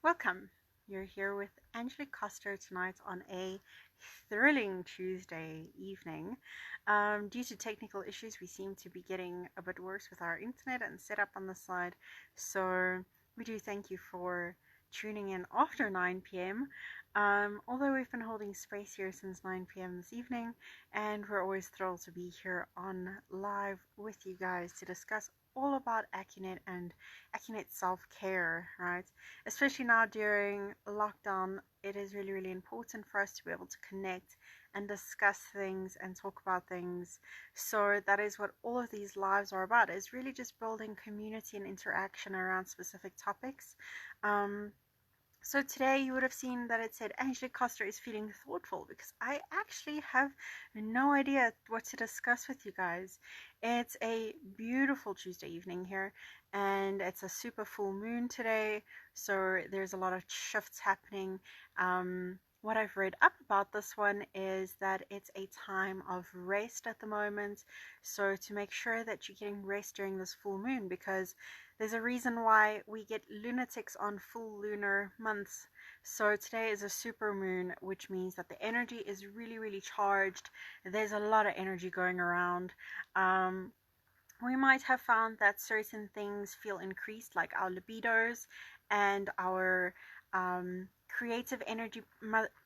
Welcome. You're here with Angelique Coster tonight on a thrilling Tuesday evening. Due to technical issues, we seem to be getting a bit worse with our internet and setup on the side. So we do thank you for tuning in after 9 p.m. Although we've been holding space here since 9 p.m. this evening, and we're always thrilled to be here on live with you guys to discuss all about Accunect and Accunect self-care, right? Especially now during lockdown, it is really, really important for us to be able to connect and discuss things and talk about things. So that is what all of these lives are about, is really just building community and interaction around specific topics. So today you would have seen that it said Angelique Coster is feeling thoughtful, because I actually have no idea what to discuss with you guys. It's a beautiful Tuesday evening here, and it's a super full moon today, so there's a lot of shifts happening. What I've read up about this one is that it's a time of rest at the moment, so to make sure that you're getting rest during this full moon, because there's a reason why we get lunatics on full lunar months. So today is a super moon, which means that the energy is really, really charged. There's a lot of energy going around. We might have found that certain things feel increased, like our libidos and our creative energy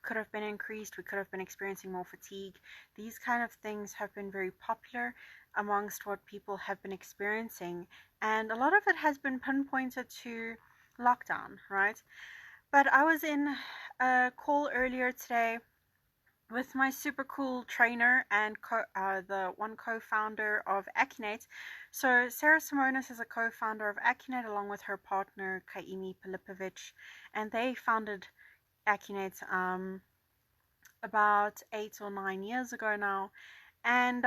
could have been increased. We could have been experiencing more fatigue. These kind of things have been very popular amongst what people have been experiencing, and a lot of it has been pinpointed to lockdown, right? But I was in a call earlier today with my super cool trainer and the one co-founder of Accunect. So Sarah Simonis is a co-founder of Accunect along with her partner Kaimi Pilipovic, and they founded Accunect about 8 or 9 years ago now. And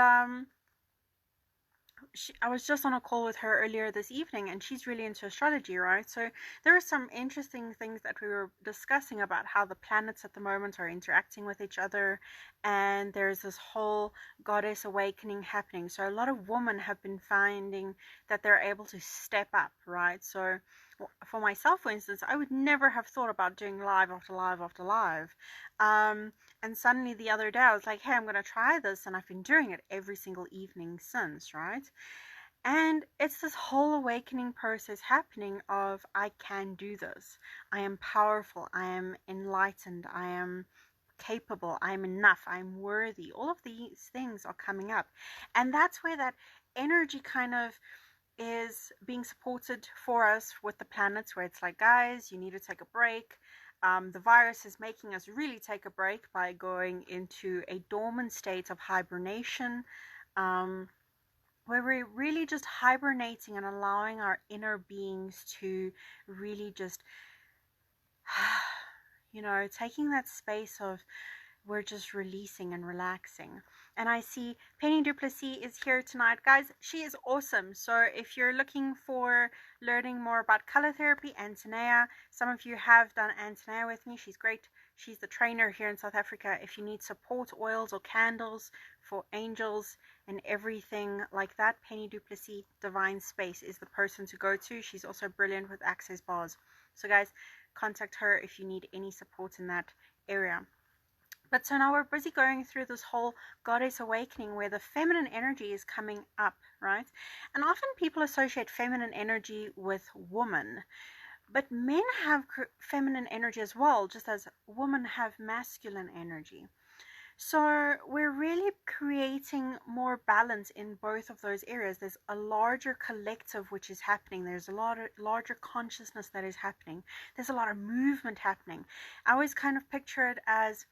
I was just on a call with her earlier this evening, and she's really into astrology, right? So there are some interesting things that we were discussing about how the planets at the moment are interacting with each other, and there's this whole goddess awakening happening. So a lot of women have been finding that they're able to step up, right? So for myself, for instance, I would never have thought about doing live after live after live. And suddenly the other day I was like, hey, I'm going to try this, and I've been doing it every single evening since, right? And it's this whole awakening process happening of, I can do this. I am powerful. I am enlightened. I am capable. I'm enough. I'm worthy. All of these things are coming up. And that's where that energy kind of is being supported for us with the planets, where it's like, guys, you need to take a break. The virus is making us really take a break by going into a dormant state of hibernation, where we're really just hibernating and allowing our inner beings to really just, taking that space of, we're just releasing and relaxing. And I see Penny Duplessis is here tonight. Guys, she is awesome. So if you're looking for learning more about color therapy, Antonia, some of you have done Antonia with me. She's great. She's the trainer here in South Africa. If you need support oils or candles for angels and everything like that, Penny Duplessis Divine Space is the person to go to. She's also brilliant with access bars. So guys, contact her if you need any support in that area. But so now we're busy going through this whole goddess awakening, where the feminine energy is coming up, right? And often people associate feminine energy with woman, but men have feminine energy as well, just as women have masculine energy. So we're really creating more balance in both of those areas. There's a larger collective which is happening. There's a lot of larger consciousness that is happening. There's a lot of movement happening. I always kind of picture it as,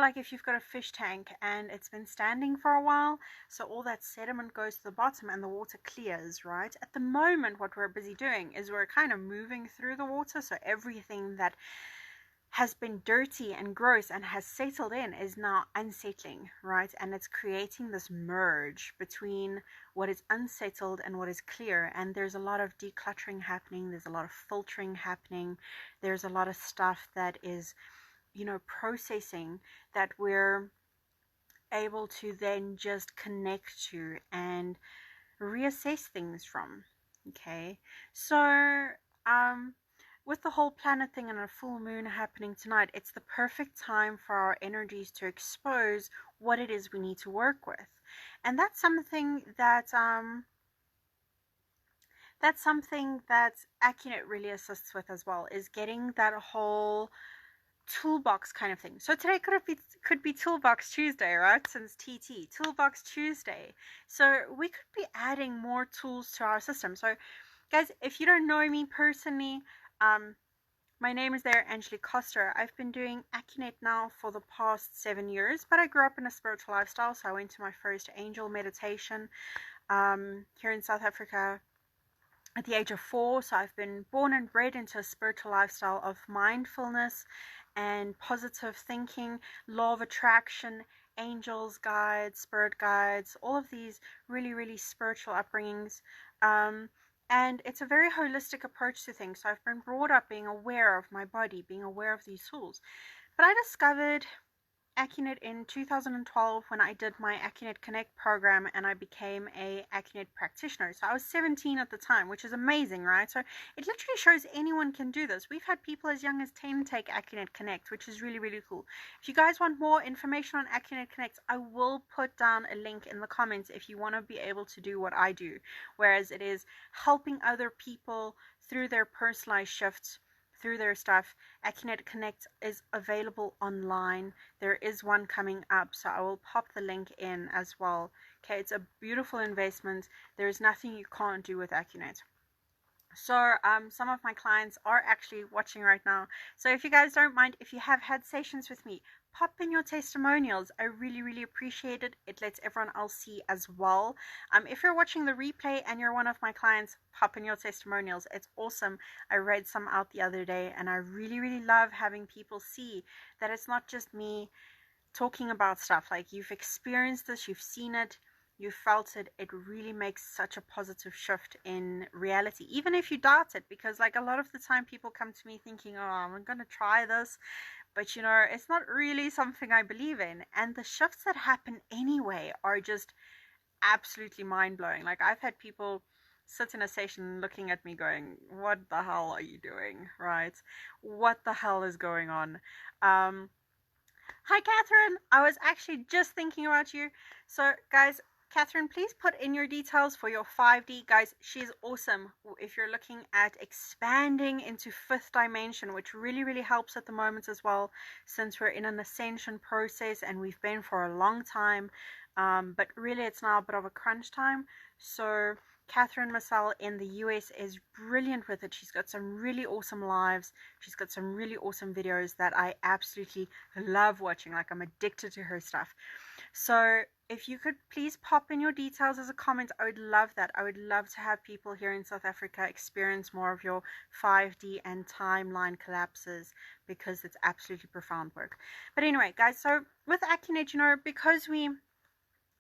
like if you've got a fish tank and it's been standing for a while, so all that sediment goes to the bottom and the water clears, right? At the moment, what we're busy doing is we're kind of moving through the water, so everything that has been dirty and gross and has settled in is now unsettling, right? And it's creating this merge between what is unsettled and what is clear. And there's a lot of decluttering happening. There's a lot of filtering happening. There's a lot of stuff that is, processing, that we're able to then just connect to and reassess things from. Okay, so um, with the whole planet thing and a full moon happening tonight, it's the perfect time for our energies to expose what it is we need to work with. And that's something that Accunate really assists with as well, is getting that whole toolbox kind of thing. So today could be Toolbox Tuesday, right? Since TT, Toolbox Tuesday. So we could be adding more tools to our system. So guys, if you don't know me personally, my name is Angelique Coster. I've been doing Accunate now for the past 7 years, but I grew up in a spiritual lifestyle, so I went to my first angel meditation here in South Africa at the age of 4. So I've been born and bred into a spiritual lifestyle of mindfulness and positive thinking, law of attraction, angels, guides, spirit guides, all of these really, really spiritual upbringings. And it's a very holistic approach to things. So I've been brought up being aware of my body, being aware of these tools. But I discovered Accunate in 2012 when I did my Accunect Connect program and I became a Accunate practitioner. So I was 17 at the time, which is amazing, right? So it literally shows anyone can do this. We've had people as young as 10 take Accunate Connect, which is really, really cool. If you guys want more information on Accunate Connect, I will put down a link in the comments if you want to be able to do what I do, whereas it is helping other people through their personalized shifts, through their stuff. Accunate Connect is available online. There is one coming up, so I will pop the link in as well. Okay, it's a beautiful investment. There is nothing you can't do with Accunate. So some of my clients are actually watching right now. So if you guys don't mind, if you have had sessions with me, pop in your testimonials. I really, really appreciate it. It lets everyone else see as well. If you're watching the replay and you're one of my clients, pop in your testimonials. It's awesome. I read some out the other day, and I really, really love having people see that it's not just me talking about stuff. Like, you've experienced this, you've seen it, you felt it. It really makes such a positive shift in reality, even if you doubt it, because like a lot of the time people come to me thinking, oh, I'm gonna try this, but it's not really something I believe in. And the shifts that happen anyway are just absolutely mind-blowing. Like, I've had people sit in a session looking at me going, what the hell are you doing, right? What the hell is going on? Hi, Catherine. I was actually just thinking about you. So, guys, Catherine, please put in your details for your 5D. Guys, she's awesome. If you're looking at expanding into 5th dimension, which really, really helps at the moment as well, since we're in an ascension process and we've been for a long time. But really, it's now a bit of a crunch time. So Catherine Massell in the US is brilliant with it. She's got some really awesome lives. She's got some really awesome videos that I absolutely love watching. Like, I'm addicted to her stuff. So if you could please pop in your details as a comment, I would love that. I would love to have people here in South Africa experience more of your 5D and timeline collapses, because it's absolutely profound work. But anyway, guys, so with Accunate, because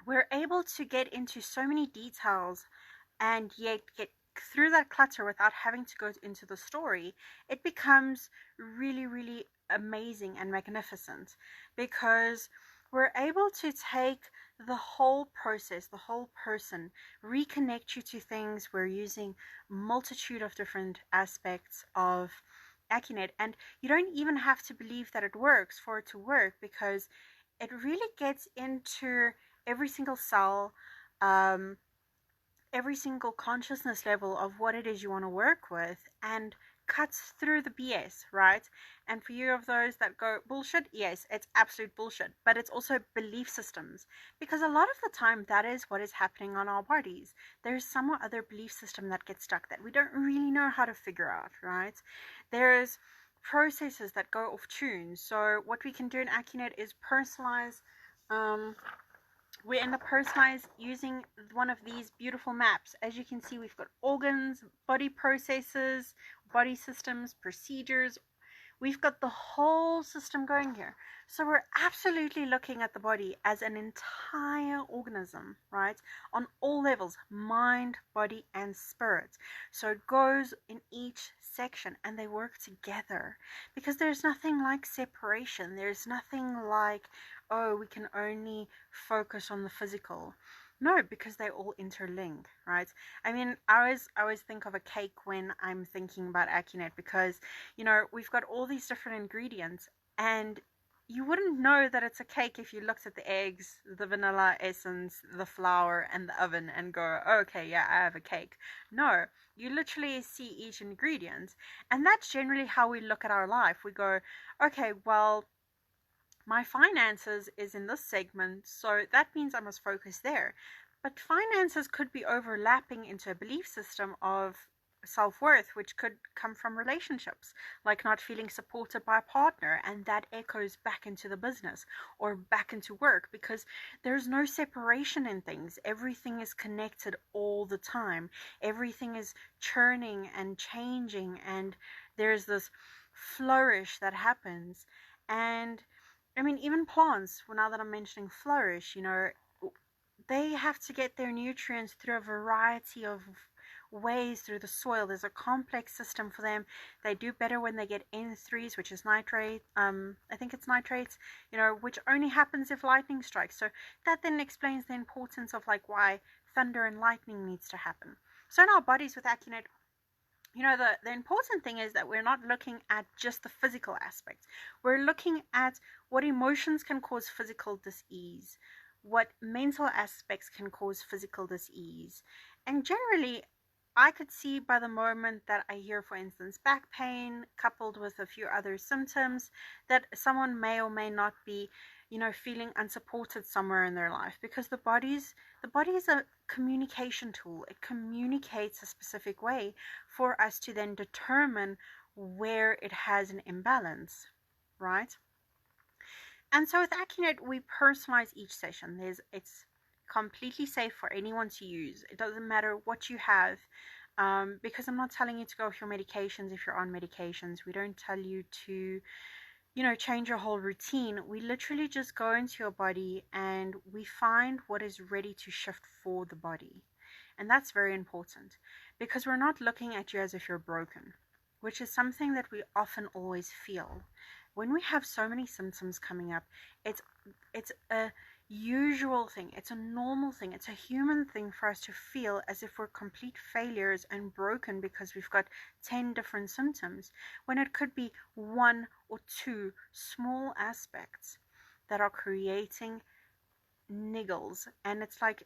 we're able to get into so many details and yet get through that clutter without having to go into the story, it becomes really, really amazing and magnificent, because we're able to take the whole process, the whole person, reconnect you to things. We're using multitude of different aspects of Accunate, and you don't even have to believe that it works for it to work, because it really gets into every single cell, every single consciousness level of what it is you want to work with, and cuts through the BS, right? And for you of those that go, bullshit, yes, it's absolute bullshit, but it's also belief systems, because a lot of the time that is what is happening on our bodies. There's some other belief system that gets stuck that we don't really know how to figure out, right? There's processes that go off tune. So what we can do in Accunate is personalize. We end up personalized using one of these beautiful maps. As you can see, we've got organs, body processes, body systems, procedures. We've got the whole system going here. So we're absolutely looking at the body as an entire organism, right? On all levels, mind, body, and spirit. So it goes in each section and they work together, because there's nothing like separation. There's nothing like, oh, we can only focus on the physical. No, because they all interlink, right? I mean, I always think of a cake when I'm thinking about Accunect because, we've got all these different ingredients, and you wouldn't know that it's a cake if you looked at the eggs, the vanilla essence, the flour, and the oven and go, okay, yeah, I have a cake. No, you literally see each ingredient, and that's generally how we look at our life. We go, okay, well, my finances is in this segment, so that means I must focus there. But finances could be overlapping into a belief system of self worth, which could come from relationships, like not feeling supported by a partner, and that echoes back into the business or back into work because there's no separation in things. Everything is connected all the time, everything is churning and changing, and there's this flourish that happens. And I mean, even plants, well, now that I'm mentioning flourish, they have to get their nutrients through a variety of ways through the soil. There's a complex system for them. They do better when they get N3s, which is nitrate. I think it's nitrates, which only happens if lightning strikes. So that then explains the importance of like why thunder and lightning needs to happen. So in our bodies with Accunate, the important thing is that we're not looking at just the physical aspects. We're looking at what emotions can cause physical dis-ease, what mental aspects can cause physical dis-ease. And generally, I could see by the moment that I hear, for instance, back pain coupled with a few other symptoms, that someone may or may not be, feeling unsupported somewhere in their life, because the body is a communication tool. It communicates a specific way for us to then determine where it has an imbalance, right? And so with Accunate, we personalize each session. It's completely safe for anyone to use. It doesn't matter what you have, because I'm not telling you to go off your medications if you're on medications. We don't tell you to, change your whole routine. We literally just go into your body and we find what is ready to shift for the body. And that's very important because we're not looking at you as if you're broken, which is something that we often always feel. When we have so many symptoms coming up, it's a usual thing, it's a normal thing, it's a human thing for us to feel as if we're complete failures and broken because we've got 10 different symptoms, when it could be one or two small aspects that are creating niggles. And it's like,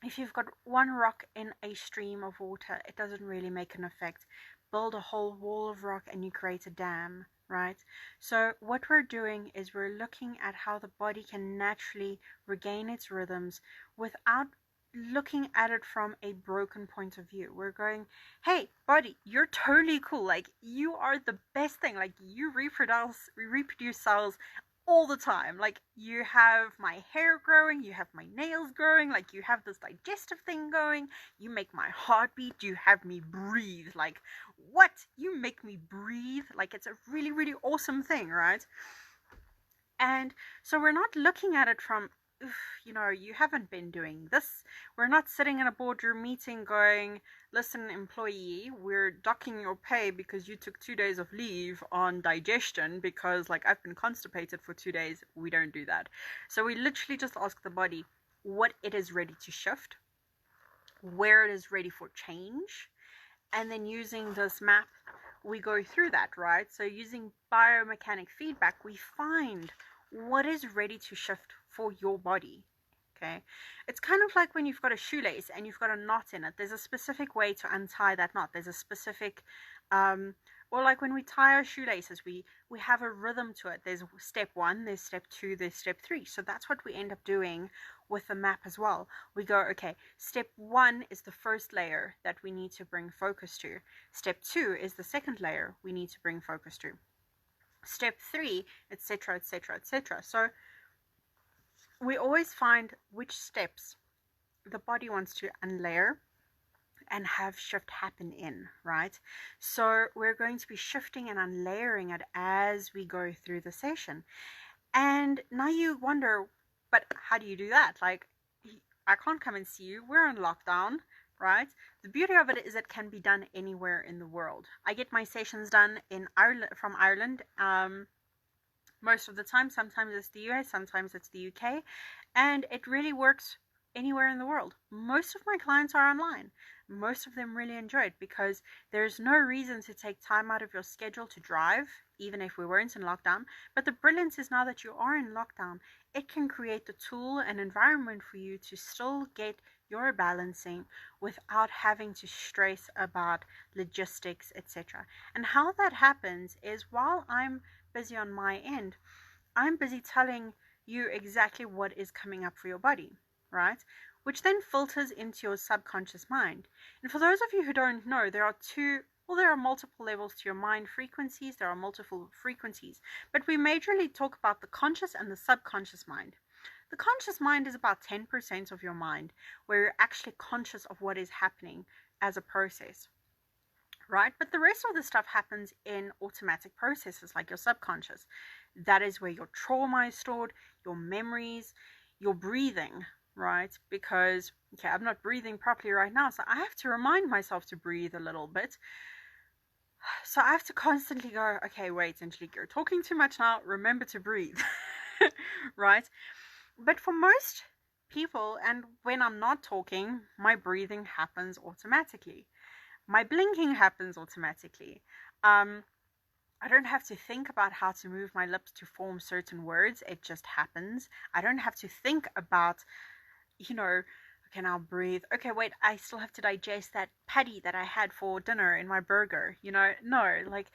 if you've got one rock in a stream of water, it doesn't really make an effect. Build a whole wall of rock and you create a dam, right? So what we're doing is we're looking at how the body can naturally regain its rhythms without looking at it from a broken point of view. We're going, hey, body, you're totally cool. Like, you are the best thing. Like, you reproduce cells all the time. Like, you have my hair growing, you have my nails growing, like, you have this digestive thing going, you make my heart beat, you have me breathe. Like, what? You make me breathe? Like, it's a really, really awesome thing, right? And so we're not looking at it from, you haven't been doing this. We're not sitting in a boardroom meeting going, listen, employee, we're docking your pay because you took 2 days of leave on digestion because, like, I've been constipated for 2 days. We don't do that. So we literally just ask the body what it is ready to shift, where it is ready for change, and then using this map, we go through that, right? So using biomechanic feedback, we find what is ready to shift for your body. Okay, it's kind of like when you've got a shoelace and you've got a knot in it. There's a specific way to untie that knot. There's a specific or like when we tie our shoelaces, we have a rhythm to it. There's step 1, there's step 2, there's step 3. So that's what we end up doing with the map as well. We go, okay, step 1 is the first layer that we need to bring focus to. Step 2 is the second layer we need to bring focus to. Step 3, etc., etc., etc. So we always find which steps the body wants to unlayer and have shift happen in, right? So we're going to be shifting and unlayering it as we go through the session. And now you wonder, but how do you do that? Like, I can't come and see you. We're in lockdown, right? The beauty of it is it can be done anywhere in the world. I get my sessions done in Ireland, from Ireland, most of the time. Sometimes it's the US, sometimes it's the UK, and it really works anywhere in the world. Most of my clients are online. Most of them really enjoy it because there's no reason to take time out of your schedule to drive, even if we weren't in lockdown. But the brilliance is now that you are in lockdown, it can create the tool and environment for you to still get your balancing without having to stress about logistics, etc. And how that happens is while I'm busy on my end, I'm busy telling you exactly what is coming up for your body, right? Which then filters into your subconscious mind. And for those of you who don't know, there are multiple levels to your mind frequencies. There are multiple frequencies, but we majorly talk about the conscious and the subconscious mind. The conscious mind is about 10% of your mind, where you're actually conscious of what is happening as a process, right? But the rest of the stuff happens in automatic processes like your subconscious. That is where your trauma is stored, your memories, your breathing, right? Because, okay, I'm not breathing properly right now, so I have to remind myself to breathe a little bit. So I have to constantly go, okay, wait, Angelique, you're talking too much now, remember to breathe, right? But for most people, and when I'm not talking, my breathing happens automatically. My blinking happens automatically. I don't have to think about how to move my lips to form certain words. It just happens. I don't have to think about, okay, now breathe. Okay, wait, I still have to digest that patty that I had for dinner in my burger. No, like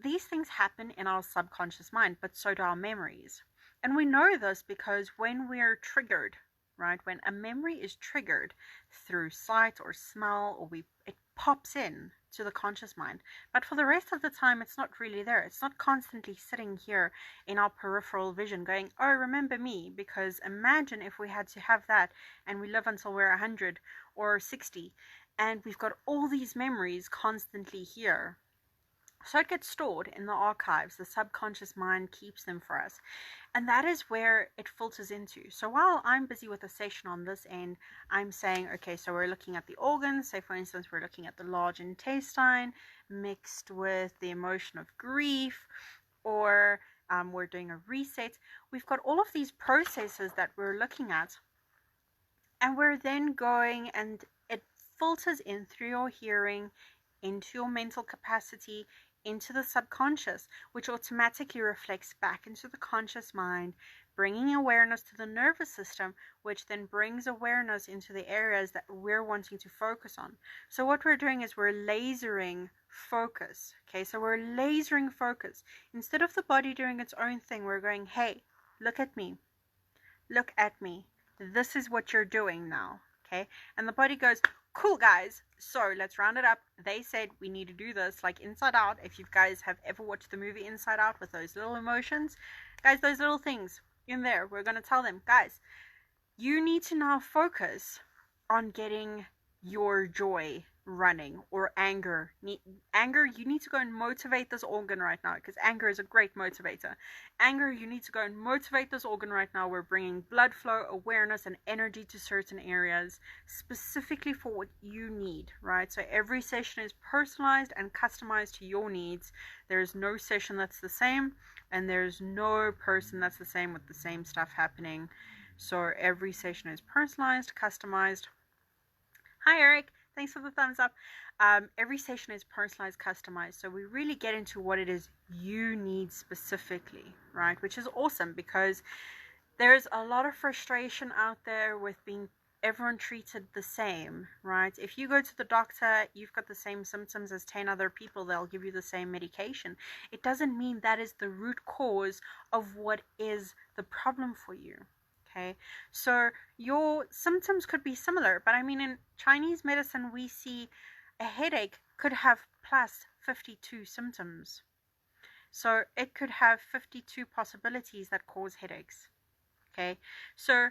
these things happen in our subconscious mind, but so do our memories. And we know this because when we're triggered, right, when a memory is triggered through sight or smell, or it pops in to the conscious mind. But for the rest of the time, it's not really there. It's not constantly sitting here in our peripheral vision going, oh, remember me? Because imagine if we had to have that and we live until we're 100 or 60 and we've got all these memories constantly here. So it gets stored in the archives. The subconscious mind keeps them for us. And that is where it filters into. So while I'm busy with a session on this end, I'm saying, okay, so we're looking at the organs. Say, for instance, we're looking at the large intestine mixed with the emotion of grief, or we're doing a reset. We've got all of these processes that we're looking at. And we're then going, and it filters in through your hearing, into your mental capacity, into the subconscious, which automatically reflects back into the conscious mind, bringing awareness to the nervous system, which then brings awareness into the areas that we're wanting to focus on. So what we're doing is we're lasering focus. Okay, so we're lasering focus. Instead of the body doing its own thing, we're going, hey, look at me. Look at me. This is what you're doing now. Okay, and the body goes, cool, guys, so let's round it up. They said we need to do this, like Inside Out. If you guys have ever watched the movie Inside Out with those little emotions, guys, those little things in there, we're going to tell them, guys, you need to now focus on getting your joy running, or anger. Anger, you need to go and motivate this organ right now, because anger is a great motivator. Anger, you need to go and motivate this organ right now. We're bringing blood flow, awareness, and energy to certain areas specifically for what you need, right? So every session is personalized and customized to your needs. There's no session that's the same, and there's no person that's the same with the same stuff happening. So every session is personalized, customized. Hi, Eric. Thanks for the thumbs up. Every session is personalized, customized. So we really get into what it is you need specifically, right? Which is awesome, because there's a lot of frustration out there with being everyone treated the same, right? If you go to the doctor, you've got the same symptoms as 10 other people, they'll give you the same medication. It doesn't mean that is the root cause of what is the problem for you. Okay, so your symptoms could be similar, but I mean, in Chinese medicine, we see a headache could have plus 52 symptoms. So it could have 52 possibilities that cause headaches. Okay, so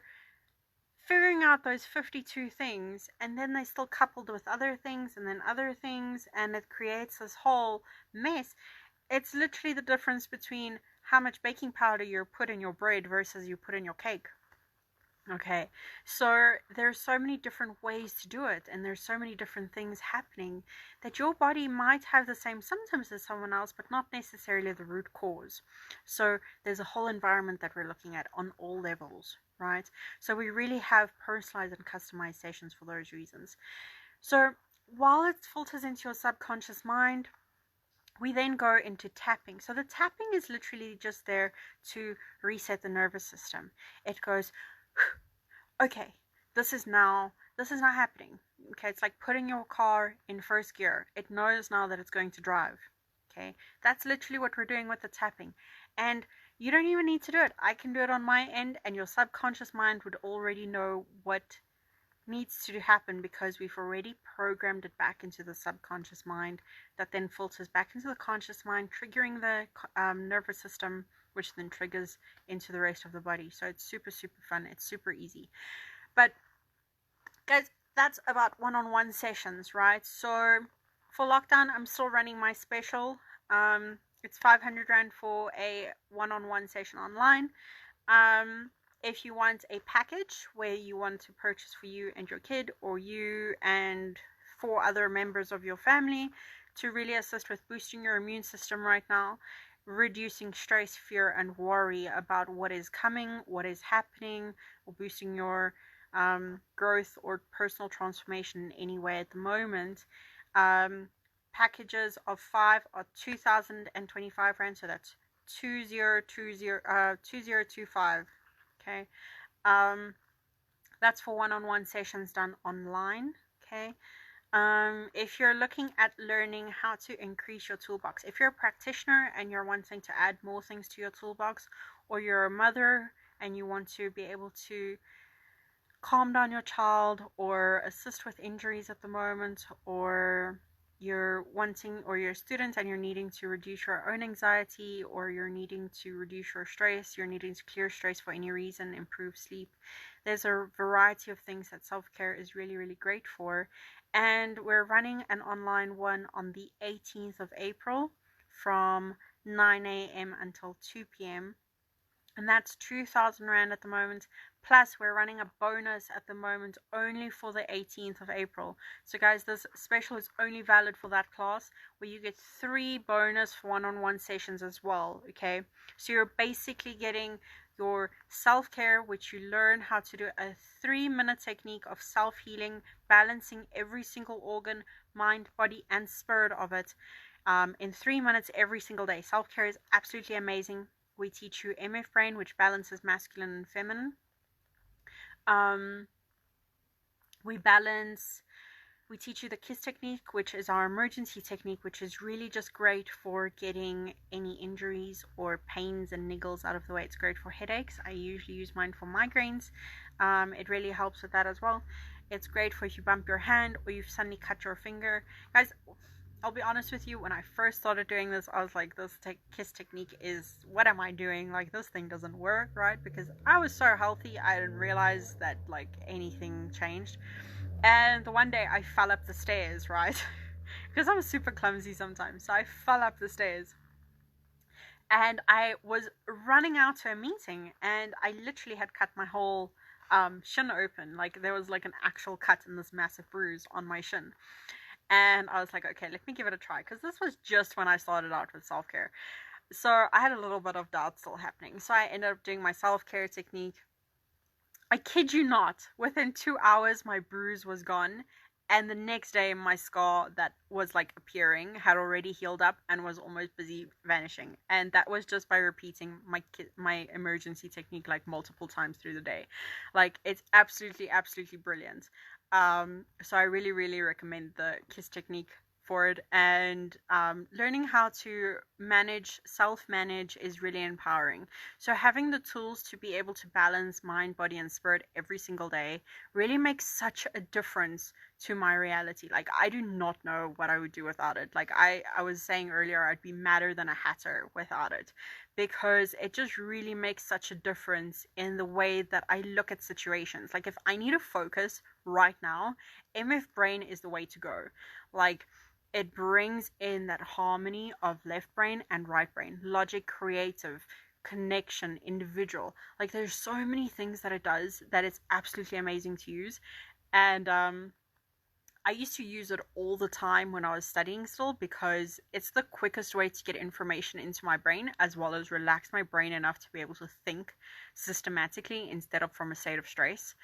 figuring out those 52 things, and then they still coupled with other things, and then other things, and it creates this whole mess. It's literally the difference between how much baking powder you put in your bread versus you put in your cake. Okay, so there's so many different ways to do it, and there's so many different things happening that your body might have the same symptoms as someone else, but not necessarily the root cause. So there's a whole environment that we're looking at on all levels, right? So we really have personalized and customized sessions for those reasons. So while it filters into your subconscious mind, we then go into tapping. So the tapping is literally just there to reset the nervous system. It goes, okay, this is not happening. Okay, it's like putting your car in first gear. It knows now that it's going to drive. Okay, that's literally what we're doing with the tapping. And you don't even need to do it. I can do it on my end, and your subconscious mind would already know what needs to happen because we've already programmed it back into the subconscious mind that then filters back into the conscious mind, triggering the nervous system, which then triggers into the rest of the body. So it's super, super fun. It's super easy. But guys, that's about one-on-one sessions, right? So for lockdown, I'm still running my special. It's 500 Rand for a one-on-one session online. If you want a package where you want to purchase for you and your kid, or you and 4 other members of your family, to really assist with boosting your immune system right now, reducing stress, fear, and worry about what is coming, what is happening, or boosting your growth or personal transformation in any way at the moment. Packages of 5 are 2,025 Rand, so that's 2025. Okay, that's for one-on-one sessions done online. Okay, if you're looking at learning how to increase your toolbox, if you're a practitioner and you're wanting to add more things to your toolbox, or you're a mother and you want to be able to calm down your child or assist with injuries at the moment, or you're a student and you're needing to reduce your own anxiety, or you're needing to reduce your stress, you're needing to clear stress for any reason, improve sleep. There's a variety of things that self-care is really, really great for. And we're running an online one on the 18th of April from 9 a.m. until 2 p.m. And that's 2,000 Rand at the moment. Plus, we're running a bonus at the moment only for the 18th of April. So guys, this special is only valid for that class, where you get 3 bonus one-on-one sessions as well, okay? So you're basically getting your self-care, which you learn how to do a 3-minute technique of self-healing, balancing every single organ, mind, body, and spirit of it in 3 minutes every single day. Self-care is absolutely amazing. We teach you MF Brain, which balances masculine and feminine. We teach you the KISS technique, which is our emergency technique, which is really just great for getting any injuries or pains and niggles out of the way. It's great for headaches. I usually use mine for migraines. It really helps with that as well. It's great for if you bump your hand or you've suddenly cut your finger. Guys, I'll be honest with you, when I first started doing this, I was like, this KISS technique is, what am I doing? Like, this thing doesn't work, right? Because I was so healthy, I didn't realize that, like, anything changed. And the one day I fell up the stairs, right? Because I'm super clumsy sometimes. So I fell up the stairs. And I was running out to a meeting, and I literally had cut my whole shin open. Like, there was, like, an actual cut and this massive bruise on my shin. And I was like, okay, let me give it a try, because this was just when I started out with self-care. So I had a little bit of doubt still happening. So I ended up doing my self-care technique. I kid you not, within 2 hours, my bruise was gone. And the next day, my scar that was like appearing had already healed up and was almost busy vanishing. And that was just by repeating my emergency technique like multiple times through the day. Like, it's absolutely, absolutely brilliant. So I really, really recommend the KISS technique for it. And learning how to self-manage is really empowering. So having the tools to be able to balance mind, body, and spirit every single day really makes such a difference to my reality. Like, I do not know what I would do without it. Like I was saying earlier, I'd be madder than a hatter without it, because it just really makes such a difference in the way that I look at situations. Like, if I need to focus right now, MF Brain is the way to go. Like, it brings in that harmony of left brain and right brain, logic, creative, connection, individual. Like, there's so many things that it does that it's absolutely amazing to use. And I used to use it all the time when I was studying still, because it's the quickest way to get information into my brain, as well as relax my brain enough to be able to think systematically instead of from a state of stress.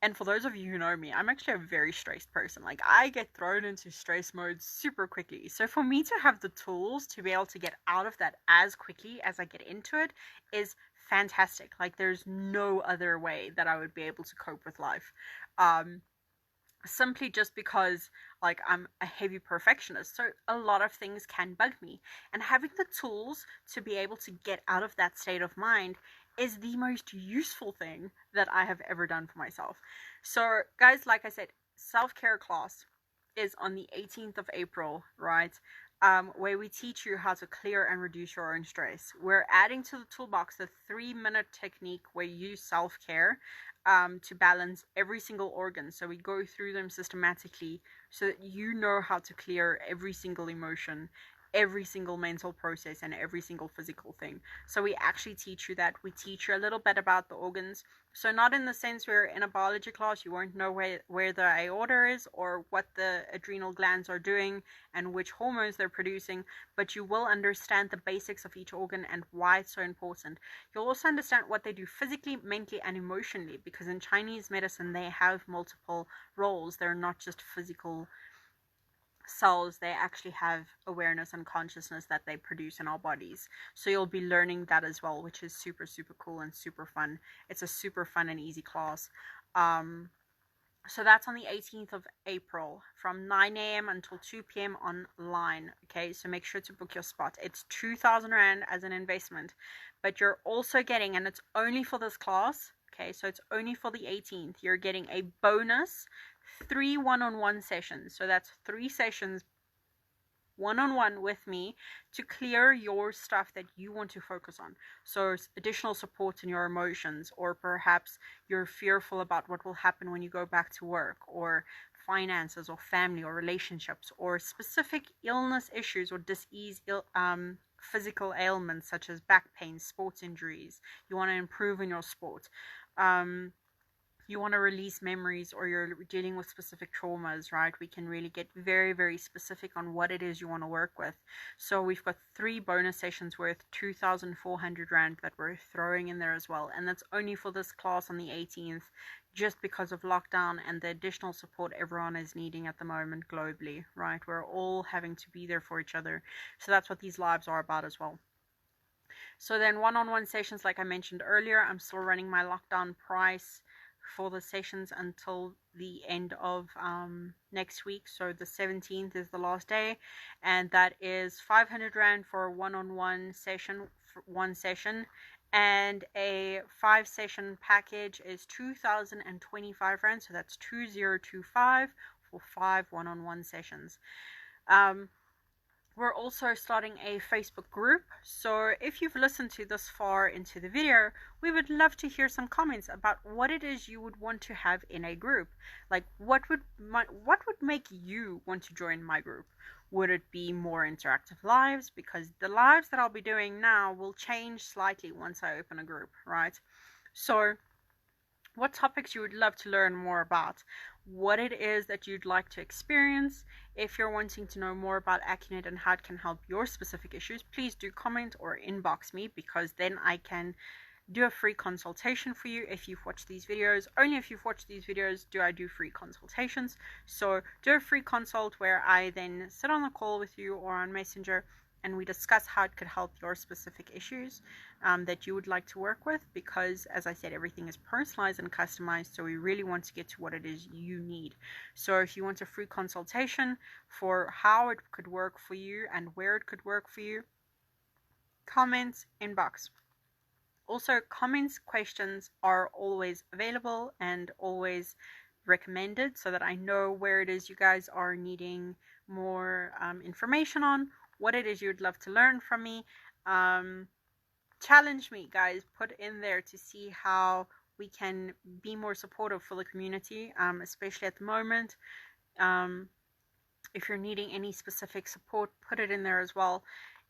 And for those of you who know me, I'm actually a very stressed person. Like, I get thrown into stress mode super quickly. So for me to have the tools to be able to get out of that as quickly as I get into it is fantastic. Like, there's no other way that I would be able to cope with life. Simply just because, like, I'm a heavy perfectionist, so a lot of things can bug me, and having the tools to be able to get out of that state of mind is the most useful thing that I have ever done for myself. So guys, like I said, self-care class is on the 18th of April, right? Where we teach you how to clear and reduce your own stress. We're adding to the toolbox the 3-minute technique where you use self-care to balance every single organ. So we go through them systematically so that you know how to clear every single emotion, every single mental process, and every single physical thing. So we actually teach you that. We teach you a little bit about the organs. So not in the sense where in a biology class you won't know where the aorta is or what the adrenal glands are doing and which hormones they're producing, but you will understand the basics of each organ and why it's so important. You'll also understand what they do physically, mentally, and emotionally, because in Chinese medicine they have multiple roles. They're not just physical cells, they actually have awareness and consciousness that they produce in our bodies. So you'll be learning that as well, which is super, super cool and super fun. It's a super fun and easy class. So that's on the 18th of April from 9 a.m. until 2 p.m. online. Okay, so make sure to book your spot. It's 2,000 Rand as an investment, but you're also getting, and it's only for this class, okay, so it's only for the 18th, you're getting a bonus 3 one-on-one sessions. So that's 3 sessions one-on-one with me to clear your stuff that you want to focus on. So additional support in your emotions, or perhaps you're fearful about what will happen when you go back to work, or finances, or family, or relationships, or specific illness issues or disease, physical ailments such as back pain, sports injuries. You want to improve in your sport. You want to release memories, or you're dealing with specific traumas, right? We can really get very, very specific on what it is you want to work with. So we've got 3 bonus sessions worth 2,400 Rand that we're throwing in there as well. And that's only for this class on the 18th, just because of lockdown and the additional support everyone is needing at the moment globally, right? We're all having to be there for each other. So that's what these lives are about as well. So then one-on-one sessions, like I mentioned earlier, I'm still running my lockdown price for the sessions until the end of next week. So the 17th is the last day, and that is 500 Rand for a one-on-one session, one session, and a 5-session package is 2,025 Rand. So that's 2025 for 5 one-on-one sessions. We're also starting a Facebook group, so if you've listened to this far into the video, we would love to hear some comments about what it is you would want to have in a group. Like, what would make you want to join my group? Would it be more interactive lives? Because the lives that I'll be doing now will change slightly once I open a group, right? So what topics you would love to learn more about, what it is that you'd like to experience. If you're wanting to know more about Accunect and how it can help your specific issues, please do comment or inbox me, because then I can do a free consultation for you if you've watched these videos. Only if you've watched these videos do I do free consultations. So do a free consult where I then sit on a call with you or on Messenger, and we discuss how it could help your specific issues that you would like to work with, because as I said, everything is personalized and customized, so we really want to get to what it is you need. So if you want a free consultation for how it could work for you and where it could work for you, comments, inbox. Also, comments, questions are always available and always recommended, so that I know where it is you guys are needing more information on, what it is you'd love to learn from me. Challenge me, guys. Put in there to see how we can be more supportive for the community, especially at the moment. If you're needing any specific support, put it in there as well.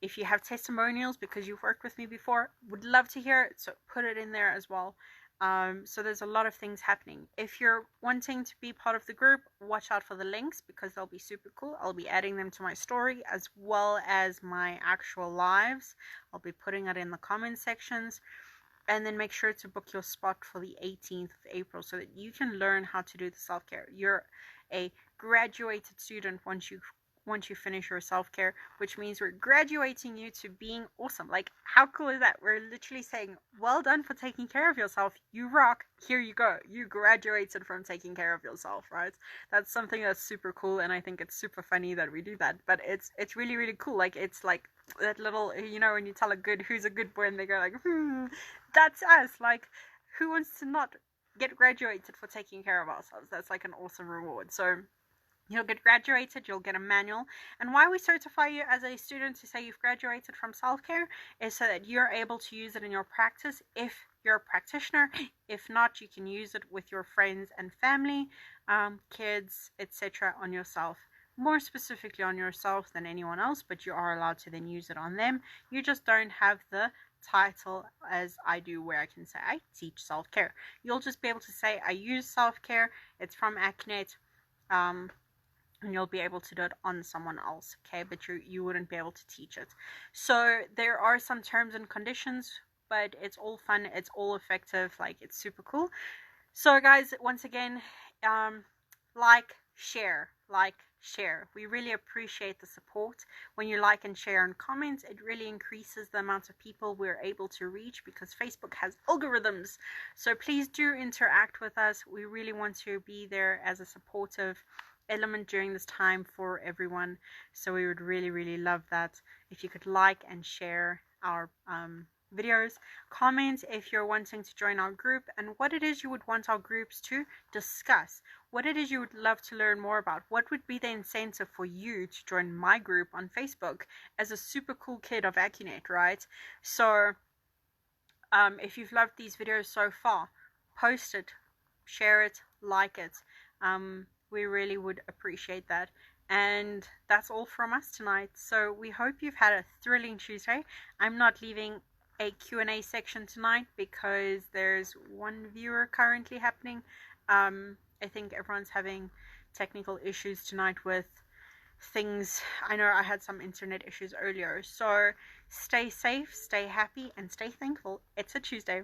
If you have testimonials because you've worked with me before, would love to hear it, so put it in there as well. So there's a lot of things happening. If you're wanting to be part of the group, watch out for the links because they'll be super cool. I'll be adding them to my story as well as my actual lives. I'll be putting it in the comment sections. And then make sure to book your spot for the 18th of April so that you can learn how to do the self-care. You're a graduated student once you finish your self-care, which means we're graduating you to being awesome. Like, how cool is that? We're literally saying, well done for taking care of yourself. You rock. Here you go. You graduated from taking care of yourself, right? That's something that's super cool, and I think it's super funny that we do that. But it's really, really cool. Like, it's like that little, when you tell who's a good boy, and they go like, that's us. Like, who wants to not get graduated for taking care of ourselves? That's like an awesome reward. So you'll get graduated, you'll get a manual. And why we certify you as a student to say you've graduated from self-care is so that you're able to use it in your practice if you're a practitioner. If not, you can use it with your friends and family, kids, etc. on yourself. More specifically on yourself than anyone else, but you are allowed to then use it on them. You just don't have the title as I do, where I can say I teach self-care. You'll just be able to say I use self-care, it's from Accunect, and you'll be able to do it on someone else, okay? But you wouldn't be able to teach it. So there are some terms and conditions, but it's all fun, it's all effective, like, it's super cool. So guys, once again, share. We really appreciate the support. When you like and share and comment, it really increases the amount of people we're able to reach, because Facebook has algorithms. So please do interact with us. We really want to be there as a supportive element during this time for everyone. So we would really, really love that if you could like and share our videos. Comment if you're wanting to join our group and what it is you would want our groups to discuss, what it is you would love to learn more about, what would be the incentive for you to join my group on Facebook as a super cool kid of Accunect, right? So if you've loved these videos so far, post it, share it, like it. We really would appreciate that. And that's all from us tonight. So we hope you've had a thrilling Tuesday. I'm not leaving a Q&A section tonight because there's one viewer currently happening. I think everyone's having technical issues tonight with things. I know I had some internet issues earlier. So stay safe, stay happy, and stay thankful. It's a Tuesday.